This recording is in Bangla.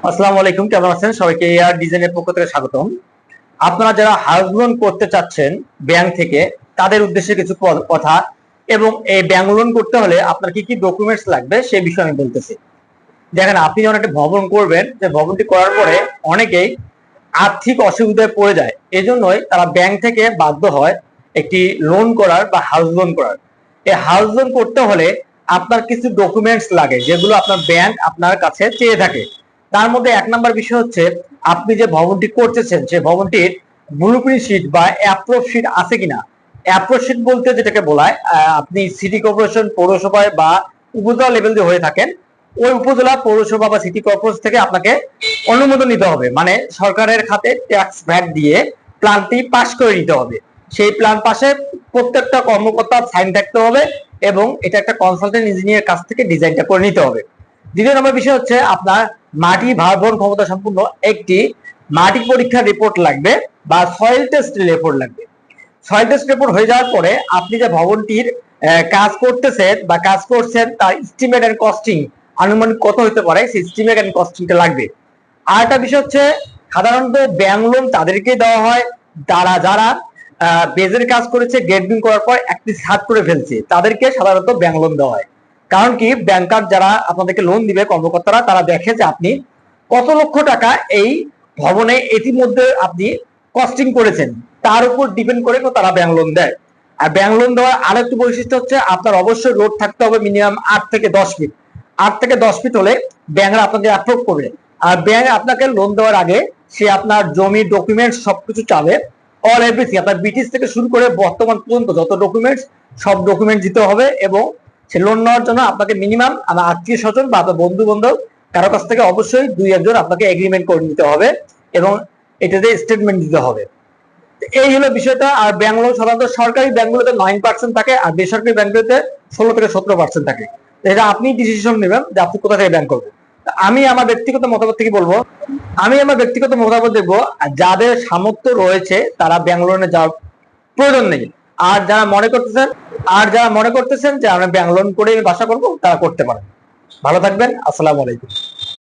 আসসালামু আলাইকুম, কেমন আছেন? সবাইকে এআর ডিজাইনের পক্ষ থেকে স্বাগতম। আপনারা যারা হাউস লোন করতে চাচ্ছেন ব্যাংক থেকে, তাদের উদ্দেশ্যে কিছু কথা এবং এই ব্যাংক লোন করতে হলে আপনার কি কি ডকুমেন্টস লাগবে সেই বিষয়ে আমি বলতেছি। দেখেন, আপনি যখন একটা ভবন করবেন, যে ভবনটি করার পরে অনেকেই আর্থিক অসুবিধায় পড়ে যায়, এজন্যই তারা ব্যাংক থেকে বাধ্য হয় একটি লোন করার বা হাউস লোন করার। এই হাউস লোন করতে হলে আপনার কিছু ডকুমেন্টস লাগে, যেগুলো আপনার ব্যাংক আপনার কাছে চেয়ে থাকে। তার মধ্যে এক নাম্বার বিষয় হচ্ছে, আপনি যে ভবনটি করতেছেন সে ভবনটির ব্লুপ্রিন্ট শিট বা অ্যাপ্রুভ শিট আছে কিনা। অ্যাপ্রুভ শিট বলতে যেটাকে বলায়, আপনি সিটি কর্পোরেশন, পৌরসভায় বা উপজেলা লেভেল দিয়ে হয়ে থাকেন, ওই উপজেলা, পৌরসভা বা সিটি কর্পোরেশন থেকে আপনাকে অনুমোদন নিতে হবে, মানে সরকারের খাতে ট্যাক্স ভ্যাট দিয়ে প্ল্যানটি পাস করে নিতে হবে। সেই প্ল্যান পাশে প্রত্যেকটা কর্মকর্তার সাইন থাকতে হবে এবং এটা একটা কনসালটেন্ট ইঞ্জিনিয়ার কাছ থেকে ডিজাইনটা করে নিতে হবে। দ্বিতীয় নম্বর বিষয় হচ্ছে, আপনার মাটি ভারবহন ক্ষমতা সম্পূর্ণ একটি মাটি পরীক্ষার রিপোর্ট লাগবে বা সয়েল টেস্ট রিপোর্ট লাগবে। সয়েল টেস্ট রিপোর্ট হয়ে যাওয়ার পরে আপনি যে ভবনটির কাজ করতেছেন বা কাজ করছেন, তার এস্টিমেট এন্ড কস্টিং আনুমানিক কত হতে পারে, সেই এস্টিমেট এন্ড কস্টিংটা লাগবে। আর একটা বিষয় হচ্ছে, সাধারণত ব্যাংক লোন তাদেরকে দেওয়া হয় যারা বেজের কাজ করেছে, গেট বিং করার পর একটি ছাদ করে ফেলছে, তাদেরকে সাধারণত ব্যাংক লোন দেওয়া হয়। কারণ কি, ব্যাংকার যারা আপনাদেরকে লোন দিবে, কর্মকর্তারা, তারা দেখে যে আপনি কত লক্ষ টাকা এই ভবনে ইতিমধ্যে আপনি কস্টিং করেছেন, তার উপর ডিপেন্ড করে তারা ব্যাংক লোন দেয়। আর ব্যাংক লোন দেওয়ার আরেকটি বৈশিষ্ট্য হচ্ছে, আপনার অবশ্যই রোড থাকতে হবে মিনিমাম 8 থেকে 10 ফিট। 8 থেকে 10 ফিট হলে ব্যাংকরা আপনাকে অ্যাপ্রুভ করবে। আর ব্যাংক আপনাকে লোন দেওয়ার আগে সে আপনার জমির ডকুমেন্টস সবকিছু চাবে, অল এভরিথিং, আপনার ব্রিটিশ থেকে শুরু করে বর্তমান পর্যন্ত যত ডকুমেন্টস, সব ডকুমেন্ট দিতে হবে। এবং সে লোন নেওয়ার জন্য আপনাকে মিনিমাম আমার আত্মীয় স্বজন বা আপনার বন্ধু বান্ধব কারো কাছ থেকে অবশ্যই 2-1 জন আপনাকে এগ্রিমেন্ট করে নিতে হবে এবং এটাতে স্টেটমেন্ট দিতে হবে। এই হলো বিষয়টা। আর ব্যাংক লোন সাধারণত সরকারি ব্যাংকগুলোতে 9% থাকে, আর বেসরকারি ব্যাংকগুলোতে 16 থেকে 17% থাকে। এটা আপনি ডিসিশন নেবেন যে আপনি কোথা থেকে ব্যাংক করবেন। আমি আমার ব্যক্তিগত মতামত থেকে বলবো, আমি আমার ব্যক্তিগত মতামত দেখবো, যাদের সামর্থ্য রয়েছে তারা ব্যাংক লোনে যাওয়ার প্রয়োজন নেই। আর যারা মনে করতেছেন যে আমরা ব্যাংক লোন করে বাসা করবো, তারা করতে পারেন। ভালো থাকবেন। আসসালামু আলাইকুম।